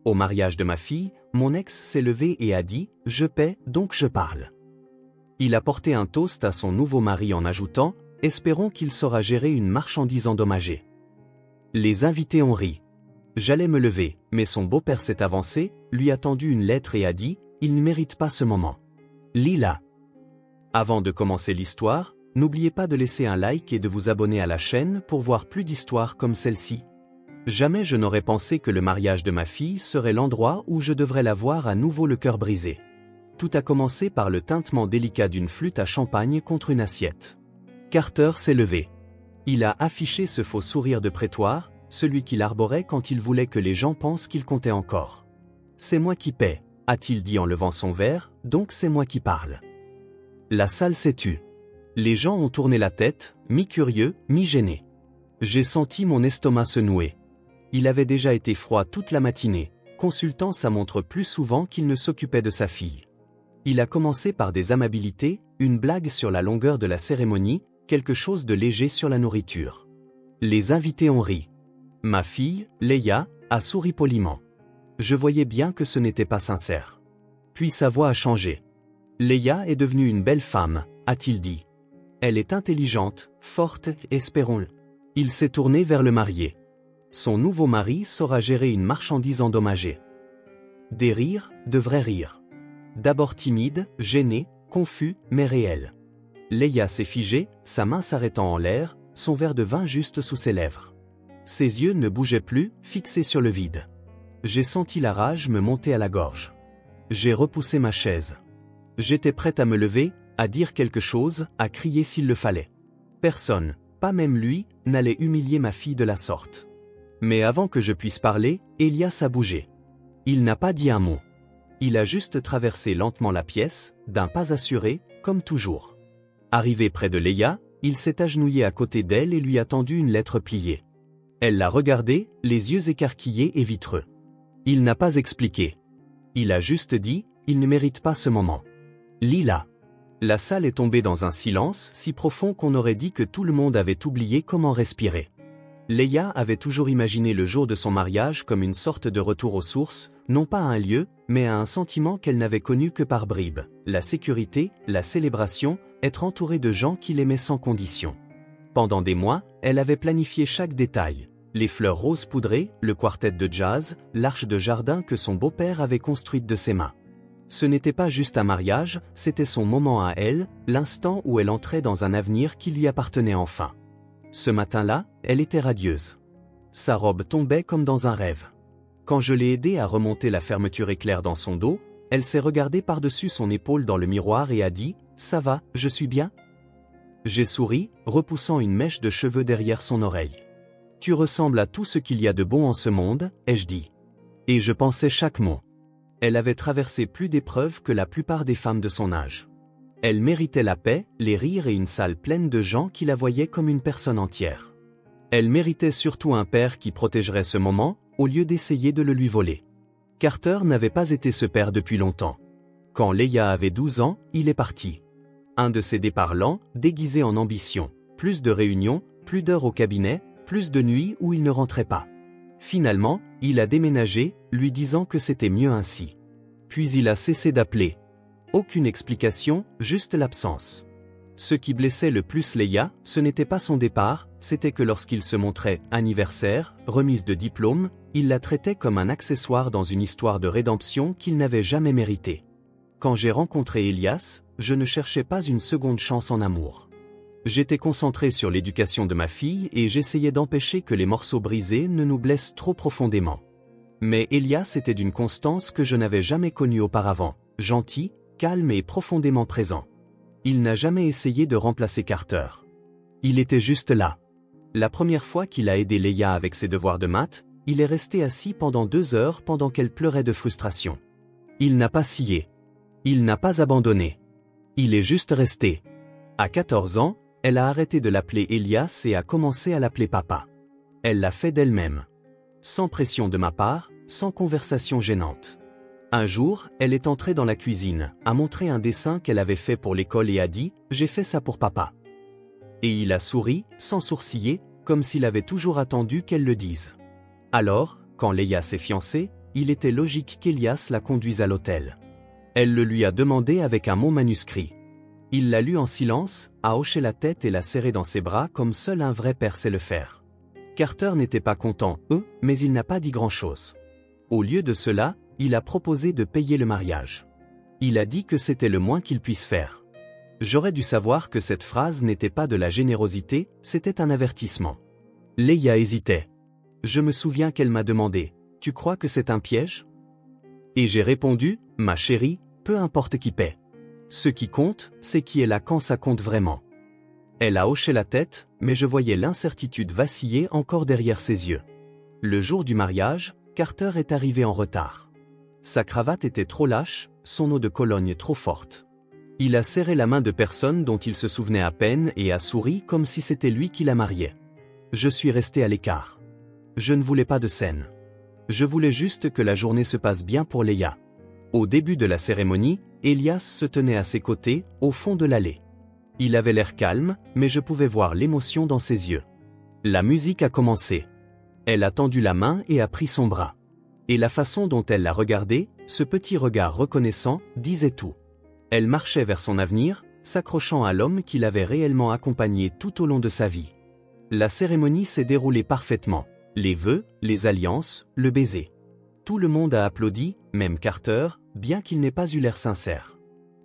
Au mariage de ma fille, mon ex s'est levé et a dit « Je paie, donc je parle ». Il a porté un toast à son nouveau mari en ajoutant « Espérons qu'il saura gérer une marchandise endommagée ». Les invités ont ri. J'allais me lever, mais son beau-père s'est avancé, lui a tendu une lettre et a dit « Il ne mérite pas ce moment. Lis-la ». Avant de commencer l'histoire, n'oubliez pas de laisser un like et de vous abonner à la chaîne pour voir plus d'histoires comme celle-ci. Jamais je n'aurais pensé que le mariage de ma fille serait l'endroit où je devrais la voir à nouveau le cœur brisé. Tout a commencé par le tintement délicat d'une flûte à champagne contre une assiette. Carter s'est levé. Il a affiché ce faux sourire de prétoire, celui qu'il arborait quand il voulait que les gens pensent qu'il comptait encore. « C'est moi qui paie », a-t-il dit en levant son verre, donc c'est moi qui parle. La salle s'est tue. Les gens ont tourné la tête, mi-curieux, mi-gênés. J'ai senti mon estomac se nouer. Il avait déjà été froid toute la matinée, consultant sa montre plus souvent qu'il ne s'occupait de sa fille. Il a commencé par des amabilités, une blague sur la longueur de la cérémonie, quelque chose de léger sur la nourriture. Les invités ont ri. Ma fille, Leia, a souri poliment. Je voyais bien que ce n'était pas sincère. Puis sa voix a changé. Leia est devenue une belle femme, a-t-il dit. Elle est intelligente, forte, espérons-le. Il s'est tourné vers le marié. Son nouveau mari saura gérer une marchandise endommagée. Des rires, de vrais rires. D'abord timide, gêné, confus, mais réel. Leia s'est figée, sa main s'arrêtant en l'air, son verre de vin juste sous ses lèvres. Ses yeux ne bougeaient plus, fixés sur le vide. J'ai senti la rage me monter à la gorge. J'ai repoussé ma chaise. J'étais prête à me lever, à dire quelque chose, à crier s'il le fallait. Personne, pas même lui, n'allait humilier ma fille de la sorte. Mais avant que je puisse parler, Elias a bougé. Il n'a pas dit un mot. Il a juste traversé lentement la pièce, d'un pas assuré, comme toujours. Arrivé près de Leia, il s'est agenouillé à côté d'elle et lui a tendu une lettre pliée. Elle l'a regardé, les yeux écarquillés et vitreux. Il n'a pas expliqué. Il a juste dit, il ne mérite pas ce moment. Lis-la. La salle est tombée dans un silence si profond qu'on aurait dit que tout le monde avait oublié comment respirer. Leia avait toujours imaginé le jour de son mariage comme une sorte de retour aux sources, non pas à un lieu, mais à un sentiment qu'elle n'avait connu que par bribes, la sécurité, la célébration, être entourée de gens qui l'aimaient sans condition. Pendant des mois, elle avait planifié chaque détail, les fleurs roses poudrées, le quartet de jazz, l'arche de jardin que son beau-père avait construite de ses mains. Ce n'était pas juste un mariage, c'était son moment à elle, l'instant où elle entrait dans un avenir qui lui appartenait enfin. Ce matin-là, elle était radieuse. Sa robe tombait comme dans un rêve. Quand je l'ai aidée à remonter la fermeture éclair dans son dos, elle s'est regardée par-dessus son épaule dans le miroir et a dit « Ça va, je suis bien ?» J'ai souri, repoussant une mèche de cheveux derrière son oreille. « Tu ressembles à tout ce qu'il y a de bon en ce monde, ai-je dit. » Et je pensais chaque mot. Elle avait traversé plus d'épreuves que la plupart des femmes de son âge. Elle méritait la paix, les rires et une salle pleine de gens qui la voyaient comme une personne entière. Elle méritait surtout un père qui protégerait ce moment, au lieu d'essayer de le lui voler. Carter n'avait pas été ce père depuis longtemps. Quand Leia avait 12 ans, il est parti. Un de ses départs lents, déguisé en ambition. Plus de réunions, plus d'heures au cabinet, plus de nuits où il ne rentrait pas. Finalement, il a déménagé, lui disant que c'était mieux ainsi. Puis il a cessé d'appeler. Aucune explication, juste l'absence. Ce qui blessait le plus Leia, ce n'était pas son départ, c'était que lorsqu'il se montrait anniversaire, remise de diplôme, il la traitait comme un accessoire dans une histoire de rédemption qu'il n'avait jamais méritée. Quand j'ai rencontré Elias, je ne cherchais pas une seconde chance en amour. J'étais concentré sur l'éducation de ma fille et j'essayais d'empêcher que les morceaux brisés ne nous blessent trop profondément. Mais Elias était d'une constance que je n'avais jamais connue auparavant, gentil, calme et profondément présent. Il n'a jamais essayé de remplacer Carter. Il était juste là. La première fois qu'il a aidé Leia avec ses devoirs de maths, il est resté assis pendant 2 heures pendant qu'elle pleurait de frustration. Il n'a pas scié. Il n'a pas abandonné. Il est juste resté. À 14 ans, elle a arrêté de l'appeler Elias et a commencé à l'appeler papa. Elle l'a fait d'elle-même. Sans pression de ma part, sans conversation gênante. Un jour, elle est entrée dans la cuisine, a montré un dessin qu'elle avait fait pour l'école et a dit « J'ai fait ça pour papa ». Et il a souri, sans sourciller, comme s'il avait toujours attendu qu'elle le dise. Alors, quand Leia s'est fiancée, il était logique qu'Elias la conduise à l'hôtel. Elle le lui a demandé avec un mot manuscrit. Il l'a lu en silence, a hoché la tête et l'a serré dans ses bras comme seul un vrai père sait le faire. Carter n'était pas content, mais il n'a pas dit grand-chose. Au lieu de cela, il a proposé de payer le mariage. Il a dit que c'était le moins qu'il puisse faire. J'aurais dû savoir que cette phrase n'était pas de la générosité, c'était un avertissement. Leia hésitait. Je me souviens qu'elle m'a demandé, « Tu crois que c'est un piège ?» Et j'ai répondu, « Ma chérie, peu importe qui paie. Ce qui compte, c'est qui est là quand ça compte vraiment. » Elle a hoché la tête, mais je voyais l'incertitude vaciller encore derrière ses yeux. Le jour du mariage, Carter est arrivé en retard. Sa cravate était trop lâche, son eau de Cologne trop forte. Il a serré la main de personne dont il se souvenait à peine et a souri comme si c'était lui qui la mariait. Je suis resté à l'écart. Je ne voulais pas de scène. Je voulais juste que la journée se passe bien pour Leia. Au début de la cérémonie, Elias se tenait à ses côtés, au fond de l'allée. Il avait l'air calme, mais je pouvais voir l'émotion dans ses yeux. La musique a commencé. Elle a tendu la main et a pris son bras. Et la façon dont elle l'a regardé, ce petit regard reconnaissant, disait tout. Elle marchait vers son avenir, s'accrochant à l'homme qui l'avait réellement accompagné tout au long de sa vie. La cérémonie s'est déroulée parfaitement. Les vœux, les alliances, le baiser. Tout le monde a applaudi, même Carter, bien qu'il n'ait pas eu l'air sincère.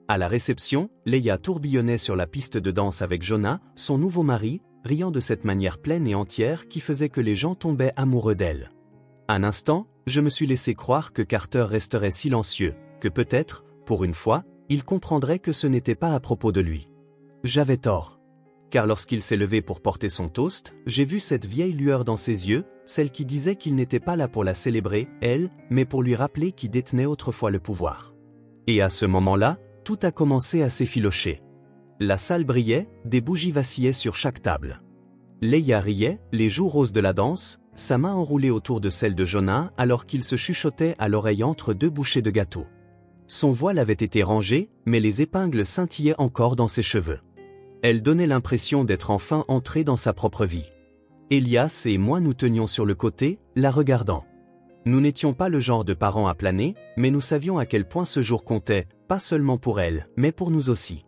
À la réception, Leia tourbillonnait sur la piste de danse avec Jonah, son nouveau mari, riant de cette manière pleine et entière qui faisait que les gens tombaient amoureux d'elle. Un instant, je me suis laissé croire que Carter resterait silencieux, que peut-être, pour une fois, il comprendrait que ce n'était pas à propos de lui. J'avais tort. Car lorsqu'il s'est levé pour porter son toast, j'ai vu cette vieille lueur dans ses yeux, celle qui disait qu'il n'était pas là pour la célébrer, elle, mais pour lui rappeler qui détenait autrefois le pouvoir. Et à ce moment-là, tout a commencé à s'effilocher. La salle brillait, des bougies vacillaient sur chaque table. Leia riait, les joues roses de la danse, sa main enroulée autour de celle de Jonah alors qu'il se chuchotait à l'oreille entre deux bouchées de gâteau. Son voile avait été rangé, mais les épingles scintillaient encore dans ses cheveux. Elle donnait l'impression d'être enfin entrée dans sa propre vie. Elias et moi nous tenions sur le côté, la regardant. Nous n'étions pas le genre de parents à planer, mais nous savions à quel point ce jour comptait, pas seulement pour elle, mais pour nous aussi.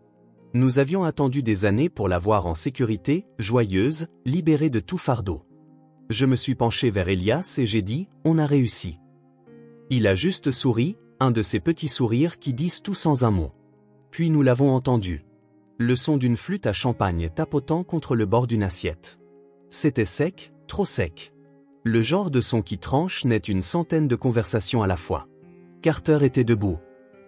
Nous avions attendu des années pour la voir en sécurité, joyeuse, libérée de tout fardeau. Je me suis penché vers Elias et j'ai dit, on a réussi. Il a juste souri, un de ces petits sourires qui disent tout sans un mot. Puis nous l'avons entendu. Le son d'une flûte à champagne tapotant contre le bord d'une assiette. C'était sec, trop sec. Le genre de son qui tranche n'est une centaine de conversations à la fois. Carter était debout.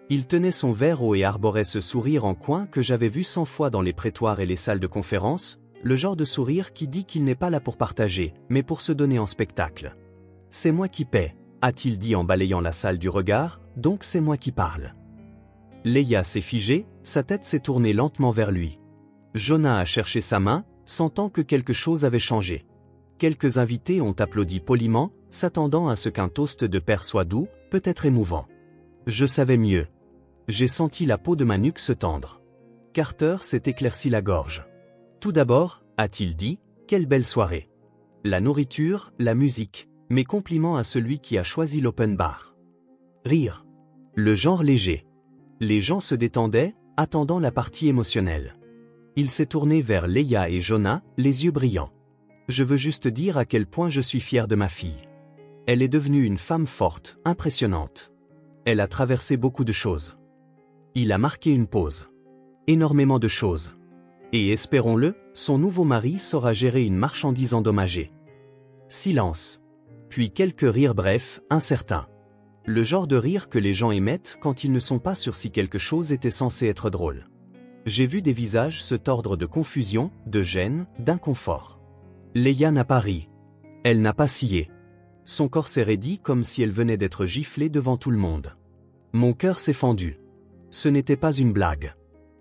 Il tenait son verre haut et arborait ce sourire en coin que j'avais vu 100 fois dans les prétoires et les salles de conférence, le genre de sourire qui dit qu'il n'est pas là pour partager, mais pour se donner en spectacle. « C'est moi qui paie », a-t-il dit en balayant la salle du regard, donc c'est moi qui parle. Leia s'est figée, sa tête s'est tournée lentement vers lui. Jonah a cherché sa main, sentant que quelque chose avait changé. Quelques invités ont applaudi poliment, s'attendant à ce qu'un toast de père soit doux, peut-être émouvant. Je savais mieux. J'ai senti la peau de ma nuque se tendre. Carter s'est éclairci la gorge. Tout d'abord, a-t-il dit, quelle belle soirée. La nourriture, la musique, mes compliments à celui qui a choisi l'open bar. Rire. Le genre léger. Les gens se détendaient, attendant la partie émotionnelle. Il s'est tourné vers Leia et Jonah, les yeux brillants. Je veux juste dire à quel point je suis fier de ma fille. Elle est devenue une femme forte, impressionnante. Elle a traversé beaucoup de choses. Il a marqué une pause. Énormément de choses. Et espérons-le, son nouveau mari saura gérer une marchandise endommagée. Silence. Puis quelques rires brefs, incertains. Le genre de rire que les gens émettent quand ils ne sont pas sûrs si quelque chose était censé être drôle. J'ai vu des visages se tordre de confusion, de gêne, d'inconfort. Leia n'a pas ri. Elle n'a pas scié. Son corps s'est raidi comme si elle venait d'être giflée devant tout le monde. Mon cœur s'est fendu. Ce n'était pas une blague.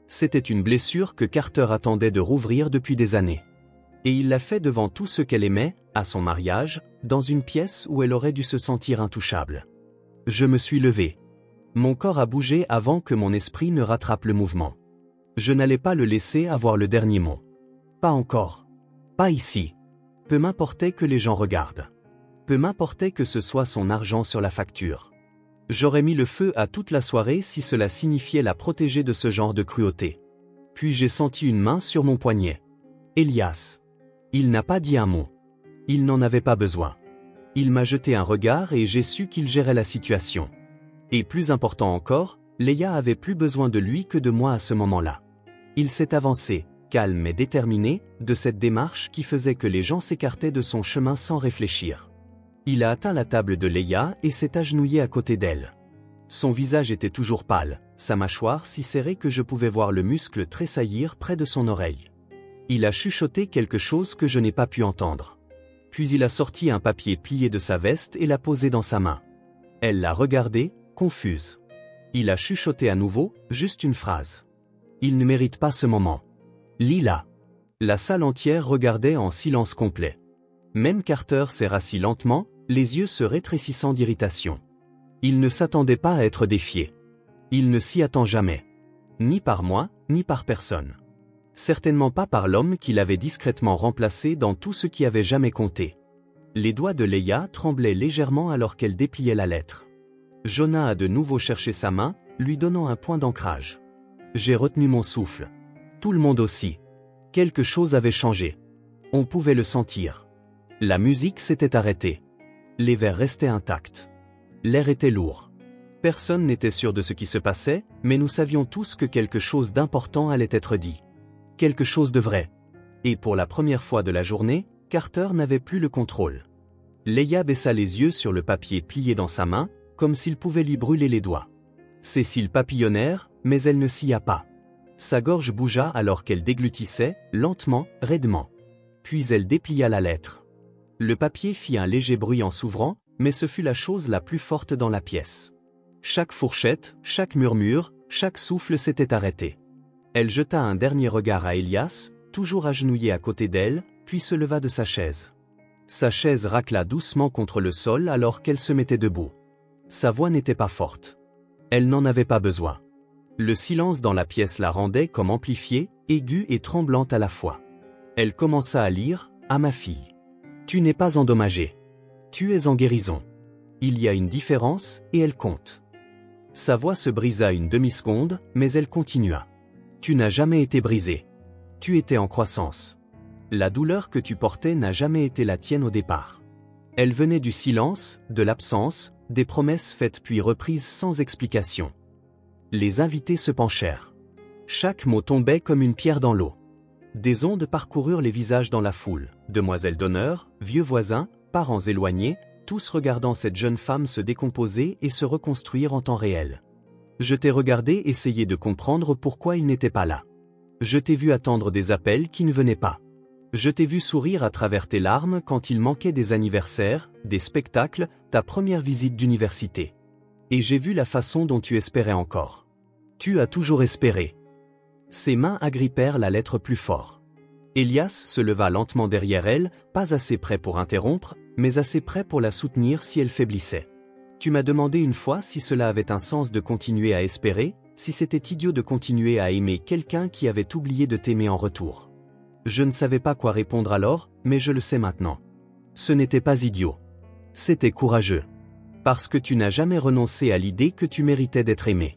C'était une blessure que Carter attendait de rouvrir depuis des années. Et il l'a fait devant tout ce qu'elle aimait, à son mariage, dans une pièce où elle aurait dû se sentir intouchable. Je me suis levé. Mon corps a bougé avant que mon esprit ne rattrape le mouvement. Je n'allais pas le laisser avoir le dernier mot. Pas encore. Pas ici. Peu m'importait que les gens regardent. Peu m'importait que ce soit son argent sur la facture. J'aurais mis le feu à toute la soirée si cela signifiait la protéger de ce genre de cruauté. Puis j'ai senti une main sur mon poignet. Elias. Il n'a pas dit un mot. Il n'en avait pas besoin. Il m'a jeté un regard et j'ai su qu'il gérait la situation. Et plus important encore, Leia avait plus besoin de lui que de moi à ce moment-là. Il s'est avancé, calme et déterminé, de cette démarche qui faisait que les gens s'écartaient de son chemin sans réfléchir. Il a atteint la table de Leia et s'est agenouillé à côté d'elle. Son visage était toujours pâle, sa mâchoire si serrée que je pouvais voir le muscle tressaillir près de son oreille. Il a chuchoté quelque chose que je n'ai pas pu entendre. Puis il a sorti un papier plié de sa veste et l'a posé dans sa main. Elle l'a regardé, confuse. Il a chuchoté à nouveau, juste une phrase. Il ne mérite pas ce moment. Lila. La salle entière regardait en silence complet. Même Carter s'est rassis lentement, les yeux se rétrécissant d'irritation. Il ne s'attendait pas à être défié. Il ne s'y attend jamais. Ni par moi, ni par personne. Certainement pas par l'homme qu'il avait discrètement remplacé dans tout ce qui avait jamais compté. Les doigts de Leia tremblaient légèrement alors qu'elle dépliait la lettre. Jonah a de nouveau cherché sa main, lui donnant un point d'ancrage. J'ai retenu mon souffle. Tout le monde aussi. Quelque chose avait changé. On pouvait le sentir. La musique s'était arrêtée. Les vers restaient intacts. L'air était lourd. Personne n'était sûr de ce qui se passait, mais nous savions tous que quelque chose d'important allait être dit. Quelque chose de vrai. Et pour la première fois de la journée, Carter n'avait plus le contrôle. Leia baissa les yeux sur le papier plié dans sa main, comme s'il pouvait lui brûler les doigts. Ses cils papillonnèrent, mais elle ne scia pas. Sa gorge bougea alors qu'elle déglutissait, lentement, raidement. Puis elle déplia la lettre. Le papier fit un léger bruit en s'ouvrant, mais ce fut la chose la plus forte dans la pièce. Chaque fourchette, chaque murmure, chaque souffle s'était arrêté. Elle jeta un dernier regard à Elias, toujours agenouillé à côté d'elle, puis se leva de sa chaise. Sa chaise racla doucement contre le sol alors qu'elle se mettait debout. Sa voix n'était pas forte. Elle n'en avait pas besoin. Le silence dans la pièce la rendait comme amplifiée, aiguë et tremblante à la fois. Elle commença à lire, « À ma fille. Tu n'es pas endommagée. Tu es en guérison. Il y a une différence, et elle compte. » Sa voix se brisa une demi-seconde, mais elle continua. « Tu n'as jamais été brisée. Tu étais en croissance. La douleur que tu portais n'a jamais été la tienne au départ. Elle venait du silence, de l'absence, des promesses faites puis reprises sans explication. » Les invités se penchèrent. Chaque mot tombait comme une pierre dans l'eau. Des ondes parcoururent les visages dans la foule, demoiselles d'honneur, vieux voisins, parents éloignés, tous regardant cette jeune femme se décomposer et se reconstruire en temps réel. Je t'ai regardé essayer de comprendre pourquoi il n'était pas là. Je t'ai vu attendre des appels qui ne venaient pas. Je t'ai vu sourire à travers tes larmes quand il manquait des anniversaires, des spectacles, ta première visite d'université. Et j'ai vu la façon dont tu espérais encore. Tu as toujours espéré. Ses mains agrippèrent la lettre plus fort. Elias se leva lentement derrière elle, pas assez près pour interrompre, mais assez près pour la soutenir si elle faiblissait. Tu m'as demandé une fois si cela avait un sens de continuer à espérer, si c'était idiot de continuer à aimer quelqu'un qui avait oublié de t'aimer en retour. Je ne savais pas quoi répondre alors, mais je le sais maintenant. Ce n'était pas idiot. C'était courageux. Parce que tu n'as jamais renoncé à l'idée que tu méritais d'être aimé.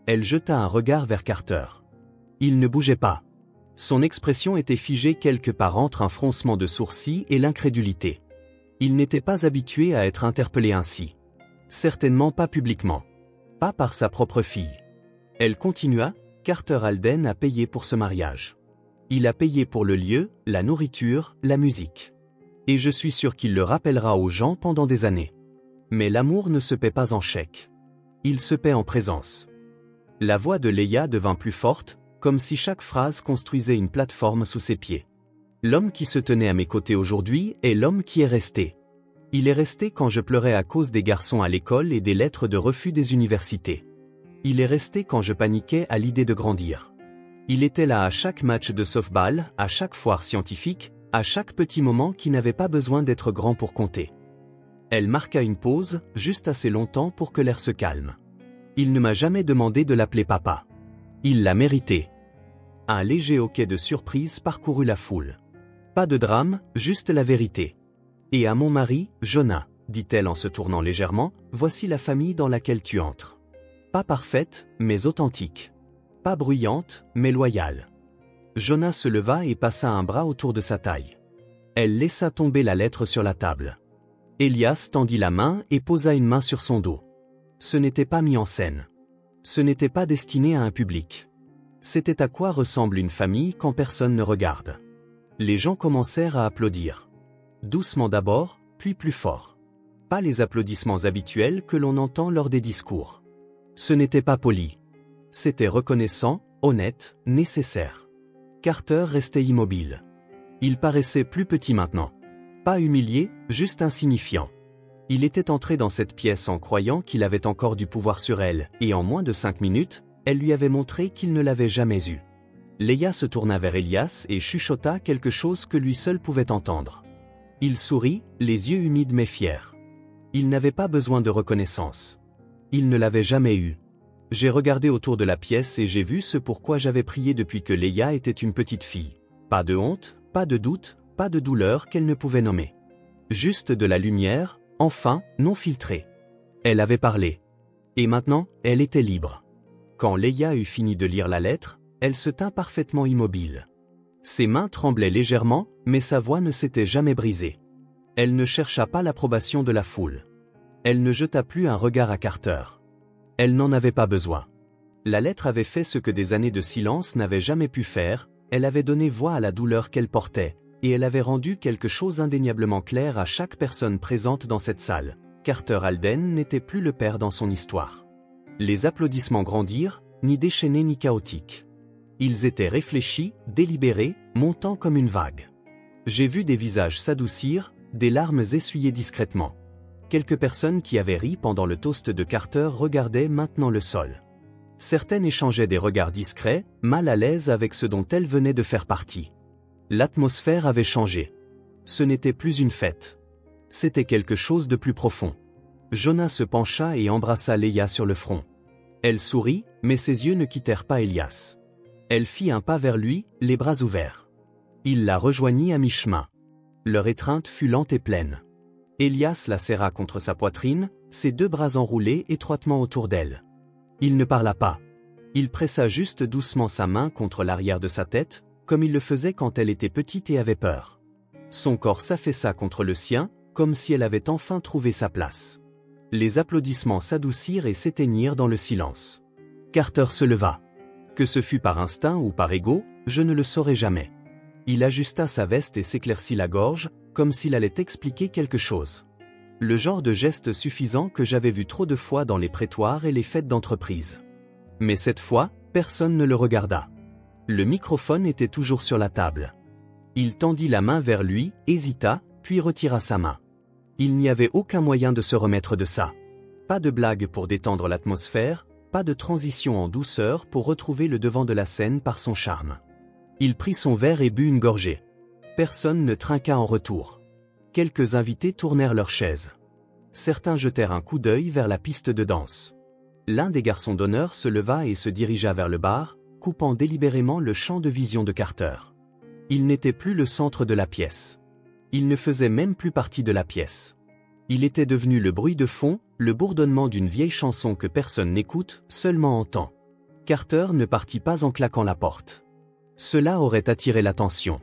Elle jeta un regard vers Carter. Il ne bougeait pas. Son expression était figée quelque part entre un froncement de sourcils et l'incrédulité. Il n'était pas habitué à être interpellé ainsi. Certainement pas publiquement. Pas par sa propre fille. Elle continua, Carter Alden a payé pour ce mariage. Il a payé pour le lieu, la nourriture, la musique. Et je suis sûr qu'il le rappellera aux gens pendant des années. Mais l'amour ne se paie pas en chèque. Il se paie en présence. La voix de Leia devint plus forte, comme si chaque phrase construisait une plateforme sous ses pieds. L'homme qui se tenait à mes côtés aujourd'hui est l'homme qui est resté. Il est resté quand je pleurais à cause des garçons à l'école et des lettres de refus des universités. Il est resté quand je paniquais à l'idée de grandir. Il était là à chaque match de softball, à chaque foire scientifique, à chaque petit moment qui n'avait pas besoin d'être grand pour compter. Elle marqua une pause, juste assez longtemps pour que l'air se calme. Il ne m'a jamais demandé de l'appeler papa. Il l'a mérité. Un léger hoquet de surprise parcourut la foule. Pas de drame, juste la vérité. Et à mon mari, Jonah, dit-elle en se tournant légèrement, voici la famille dans laquelle tu entres. Pas parfaite, mais authentique. Pas bruyante, mais loyale. Jonah se leva et passa un bras autour de sa taille. Elle laissa tomber la lettre sur la table. Elias tendit la main et posa une main sur son dos. Ce n'était pas mis en scène. Ce n'était pas destiné à un public. C'était à quoi ressemble une famille quand personne ne regarde. Les gens commencèrent à applaudir. Doucement d'abord, puis plus fort. Pas les applaudissements habituels que l'on entend lors des discours. Ce n'était pas poli. C'était reconnaissant, honnête, nécessaire. Carter restait immobile. Il paraissait plus petit maintenant. Pas humilié, juste insignifiant. Il était entré dans cette pièce en croyant qu'il avait encore du pouvoir sur elle, et en moins de 5 minutes, elle lui avait montré qu'il ne l'avait jamais eu. Leia se tourna vers Elias et chuchota quelque chose que lui seul pouvait entendre. Il sourit, les yeux humides mais fiers. Il n'avait pas besoin de reconnaissance. Il ne l'avait jamais eu. J'ai regardé autour de la pièce et j'ai vu ce pourquoi j'avais prié depuis que Leia était une petite fille. Pas de honte, pas de doute, pas de douleur qu'elle ne pouvait nommer. Juste de la lumière, enfin, non filtrée. Elle avait parlé. Et maintenant, elle était libre. Quand Leia eut fini de lire la lettre, elle se tint parfaitement immobile. Ses mains tremblaient légèrement, mais sa voix ne s'était jamais brisée. Elle ne chercha pas l'approbation de la foule. Elle ne jeta plus un regard à Carter. Elle n'en avait pas besoin. La lettre avait fait ce que des années de silence n'avaient jamais pu faire, elle avait donné voix à la douleur qu'elle portait, et elle avait rendu quelque chose indéniablement clair à chaque personne présente dans cette salle. Carter Alden n'était plus le père dans son histoire. Les applaudissements grandirent, ni déchaînés ni chaotiques. Ils étaient réfléchis, délibérés, montant comme une vague. J'ai vu des visages s'adoucir, des larmes essuyées discrètement. Quelques personnes qui avaient ri pendant le toast de Carter regardaient maintenant le sol. Certaines échangeaient des regards discrets, mal à l'aise avec ce dont elles venaient de faire partie. L'atmosphère avait changé. Ce n'était plus une fête. C'était quelque chose de plus profond. Jonah se pencha et embrassa Leia sur le front. Elle sourit, mais ses yeux ne quittèrent pas Elias. Elle fit un pas vers lui, les bras ouverts. Il la rejoignit à mi-chemin. Leur étreinte fut lente et pleine. Elias la serra contre sa poitrine, ses deux bras enroulés étroitement autour d'elle. Il ne parla pas. Il pressa juste doucement sa main contre l'arrière de sa tête, comme il le faisait quand elle était petite et avait peur. Son corps s'affaissa contre le sien, comme si elle avait enfin trouvé sa place. Les applaudissements s'adoucirent et s'éteignirent dans le silence. Carter se leva. Que ce fût par instinct ou par ego, je ne le saurais jamais. Il ajusta sa veste et s'éclaircit la gorge, comme s'il allait expliquer quelque chose. Le genre de geste suffisant que j'avais vu trop de fois dans les prétoires et les fêtes d'entreprise. Mais cette fois, personne ne le regarda. Le microphone était toujours sur la table. Il tendit la main vers lui, hésita, puis retira sa main. Il n'y avait aucun moyen de se remettre de ça. Pas de blague pour détendre l'atmosphère, pas de transition en douceur pour retrouver le devant de la scène par son charme. Il prit son verre et but une gorgée. Personne ne trinqua en retour. Quelques invités tournèrent leurs chaises. Certains jetèrent un coup d'œil vers la piste de danse. L'un des garçons d'honneur se leva et se dirigea vers le bar, coupant délibérément le champ de vision de Carter. Il n'était plus le centre de la pièce. Il ne faisait même plus partie de la pièce. Il était devenu le bruit de fond, le bourdonnement d'une vieille chanson que personne n'écoute, seulement entend. Carter ne partit pas en claquant la porte. Cela aurait attiré l'attention.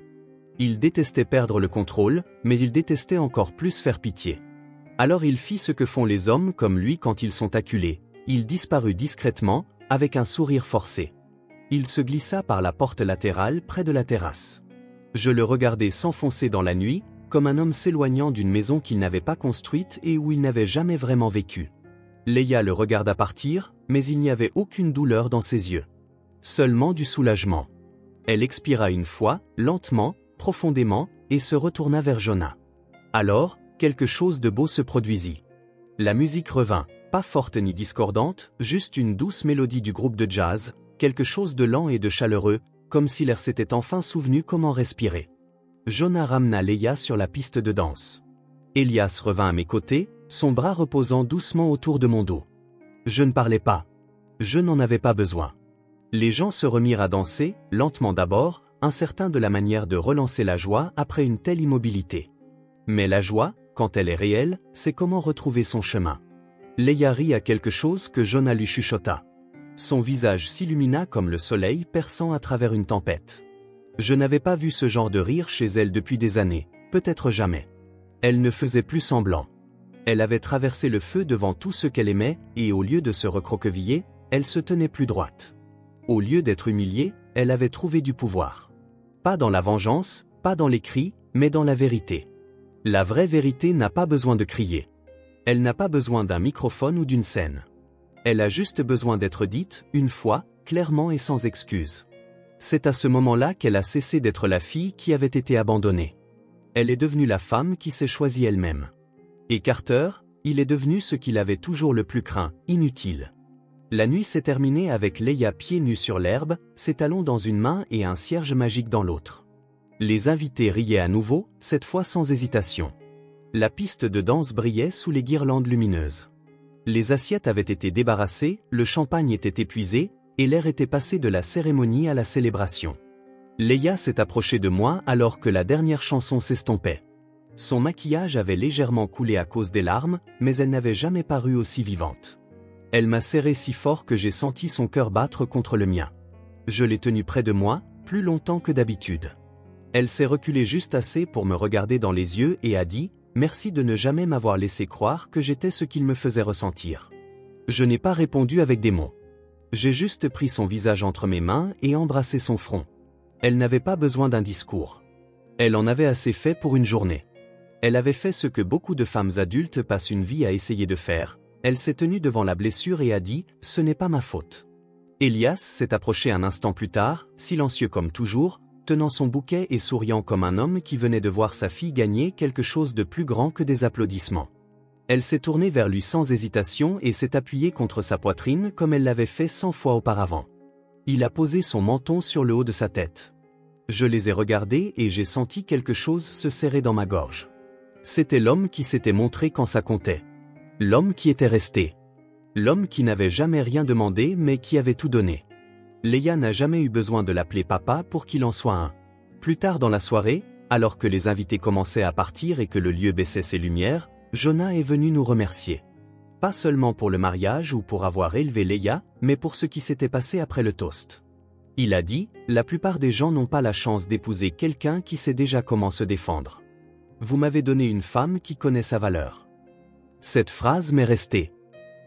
Il détestait perdre le contrôle, mais il détestait encore plus faire pitié. Alors il fit ce que font les hommes comme lui quand ils sont acculés. Il disparut discrètement, avec un sourire forcé. Il se glissa par la porte latérale près de la terrasse. Je le regardais s'enfoncer dans la nuit, comme un homme s'éloignant d'une maison qu'il n'avait pas construite et où il n'avait jamais vraiment vécu. Leia le regarda partir, mais il n'y avait aucune douleur dans ses yeux. Seulement du soulagement. Elle expira une fois, lentement, profondément, et se retourna vers Jonah. Alors, quelque chose de beau se produisit. La musique revint, pas forte ni discordante, juste une douce mélodie du groupe de jazz, quelque chose de lent et de chaleureux, comme si l'air s'était enfin souvenu comment respirer. Jonah ramena Leia sur la piste de danse. Elias revint à mes côtés, son bras reposant doucement autour de mon dos. Je ne parlais pas. Je n'en avais pas besoin. Les gens se remirent à danser, lentement d'abord, incertains de la manière de relancer la joie après une telle immobilité. Mais la joie, quand elle est réelle, c'est comment retrouver son chemin. Léa rit à quelque chose que Jonah lui chuchota. Son visage s'illumina comme le soleil perçant à travers une tempête. Je n'avais pas vu ce genre de rire chez elle depuis des années, peut-être jamais. Elle ne faisait plus semblant. Elle avait traversé le feu devant tout ce qu'elle aimait, et au lieu de se recroqueviller, elle se tenait plus droite. Au lieu d'être humiliée, elle avait trouvé du pouvoir. Pas dans la vengeance, pas dans les cris, mais dans la vérité. La vraie vérité n'a pas besoin de crier. Elle n'a pas besoin d'un microphone ou d'une scène. Elle a juste besoin d'être dite, une fois, clairement et sans excuse. C'est à ce moment-là qu'elle a cessé d'être la fille qui avait été abandonnée. Elle est devenue la femme qui s'est choisie elle-même. Et Carter, il est devenu ce qu'il avait toujours le plus craint, inutile. La nuit s'est terminée avec Léa pieds nus sur l'herbe, ses talons dans une main et un cierge magique dans l'autre. Les invités riaient à nouveau, cette fois sans hésitation. La piste de danse brillait sous les guirlandes lumineuses. Les assiettes avaient été débarrassées, le champagne était épuisé, et l'air était passé de la cérémonie à la célébration. Léa s'est approchée de moi alors que la dernière chanson s'estompait. Son maquillage avait légèrement coulé à cause des larmes, mais elle n'avait jamais paru aussi vivante. Elle m'a serré si fort que j'ai senti son cœur battre contre le mien. Je l'ai tenue près de moi, plus longtemps que d'habitude. Elle s'est reculée juste assez pour me regarder dans les yeux et a dit « Merci de ne jamais m'avoir laissé croire que j'étais ce qu'il me faisait ressentir. » Je n'ai pas répondu avec des mots. J'ai juste pris son visage entre mes mains et embrassé son front. Elle n'avait pas besoin d'un discours. Elle en avait assez fait pour une journée. Elle avait fait ce que beaucoup de femmes adultes passent une vie à essayer de faire. Elle s'est tenue devant la blessure et a dit « Ce n'est pas ma faute ». Elias s'est approché un instant plus tard, silencieux comme toujours, tenant son bouquet et souriant comme un homme qui venait de voir sa fille gagner quelque chose de plus grand que des applaudissements. Elle s'est tournée vers lui sans hésitation et s'est appuyée contre sa poitrine comme elle l'avait fait 100 fois auparavant. Il a posé son menton sur le haut de sa tête. Je les ai regardés et j'ai senti quelque chose se serrer dans ma gorge. C'était l'homme qui s'était montré quand ça comptait. L'homme qui était resté. L'homme qui n'avait jamais rien demandé mais qui avait tout donné. Léa n'a jamais eu besoin de l'appeler papa pour qu'il en soit un. Plus tard dans la soirée, alors que les invités commençaient à partir et que le lieu baissait ses lumières, Jonah est venu nous remercier. Pas seulement pour le mariage ou pour avoir élevé Léa, mais pour ce qui s'était passé après le toast. Il a dit, la plupart des gens n'ont pas la chance d'épouser quelqu'un qui sait déjà comment se défendre. Vous m'avez donné une femme qui connaît sa valeur. Cette phrase m'est restée.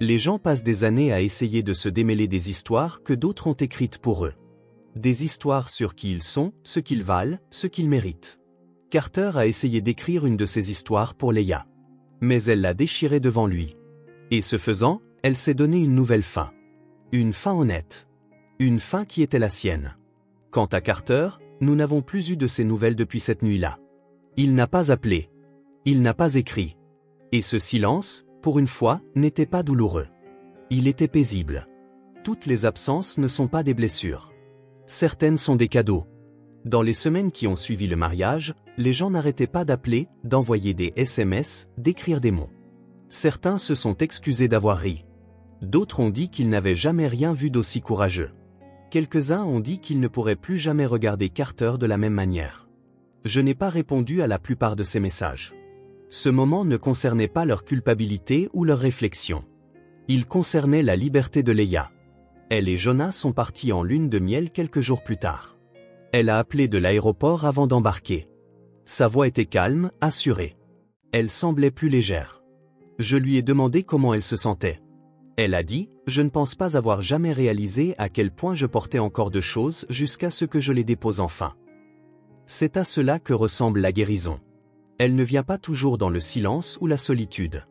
Les gens passent des années à essayer de se démêler des histoires que d'autres ont écrites pour eux. Des histoires sur qui ils sont, ce qu'ils valent, ce qu'ils méritent. Carter a essayé d'écrire une de ces histoires pour Léa. Mais elle l'a déchirée devant lui. Et ce faisant, elle s'est donné une nouvelle fin. Une fin honnête. Une fin qui était la sienne. Quant à Carter, nous n'avons plus eu de ses nouvelles depuis cette nuit-là. Il n'a pas appelé. Il n'a pas écrit. Et ce silence, pour une fois, n'était pas douloureux. Il était paisible. Toutes les absences ne sont pas des blessures. Certaines sont des cadeaux. Dans les semaines qui ont suivi le mariage, les gens n'arrêtaient pas d'appeler, d'envoyer des SMS, d'écrire des mots. Certains se sont excusés d'avoir ri. D'autres ont dit qu'ils n'avaient jamais rien vu d'aussi courageux. Quelques-uns ont dit qu'ils ne pourraient plus jamais regarder Carter de la même manière. Je n'ai pas répondu à la plupart de ces messages. Ce moment ne concernait pas leur culpabilité ou leur réflexion. Il concernait la liberté de Léa. Elle et Jonah sont partis en lune de miel quelques jours plus tard. Elle a appelé de l'aéroport avant d'embarquer. Sa voix était calme, assurée. Elle semblait plus légère. Je lui ai demandé comment elle se sentait. Elle a dit, « Je ne pense pas avoir jamais réalisé à quel point je portais encore de choses jusqu'à ce que je les dépose enfin. » C'est à cela que ressemble la guérison. Elle ne vient pas toujours dans le silence ou la solitude.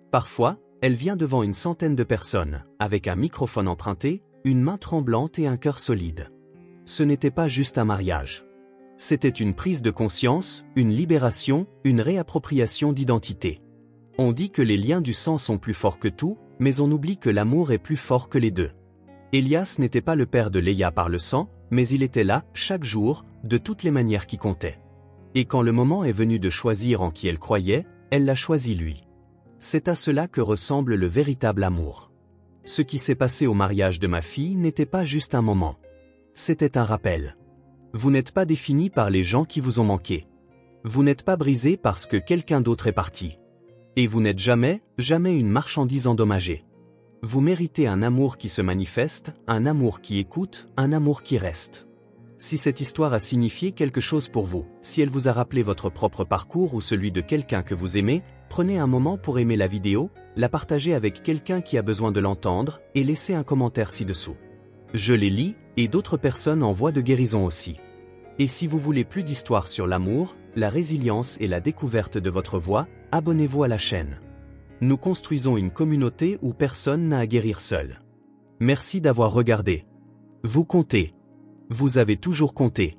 Parfois, elle vient devant une centaine de personnes, avec un microphone emprunté, une main tremblante et un cœur solide. Ce n'était pas juste un mariage. C'était une prise de conscience, une libération, une réappropriation d'identité. On dit que les liens du sang sont plus forts que tout, mais on oublie que l'amour est plus fort que les deux. Elias n'était pas le père de Léa par le sang, mais il était là, chaque jour, de toutes les manières qui comptaient. Et quand le moment est venu de choisir en qui elle croyait, elle l'a choisi lui. C'est à cela que ressemble le véritable amour. Ce qui s'est passé au mariage de ma fille n'était pas juste un moment. C'était un rappel. Vous n'êtes pas défini par les gens qui vous ont manqué. Vous n'êtes pas brisé parce que quelqu'un d'autre est parti. Et vous n'êtes jamais, jamais une marchandise endommagée. Vous méritez un amour qui se manifeste, un amour qui écoute, un amour qui reste. Si cette histoire a signifié quelque chose pour vous, si elle vous a rappelé votre propre parcours ou celui de quelqu'un que vous aimez, prenez un moment pour aimer la vidéo, la partager avec quelqu'un qui a besoin de l'entendre, et laissez un commentaire ci-dessous. Je les lis, et d'autres personnes en voie de guérison aussi. Et si vous voulez plus d'histoires sur l'amour, la résilience et la découverte de votre voix, abonnez-vous à la chaîne. Nous construisons une communauté où personne n'a à guérir seul. Merci d'avoir regardé. Vous comptez. Vous avez toujours compté.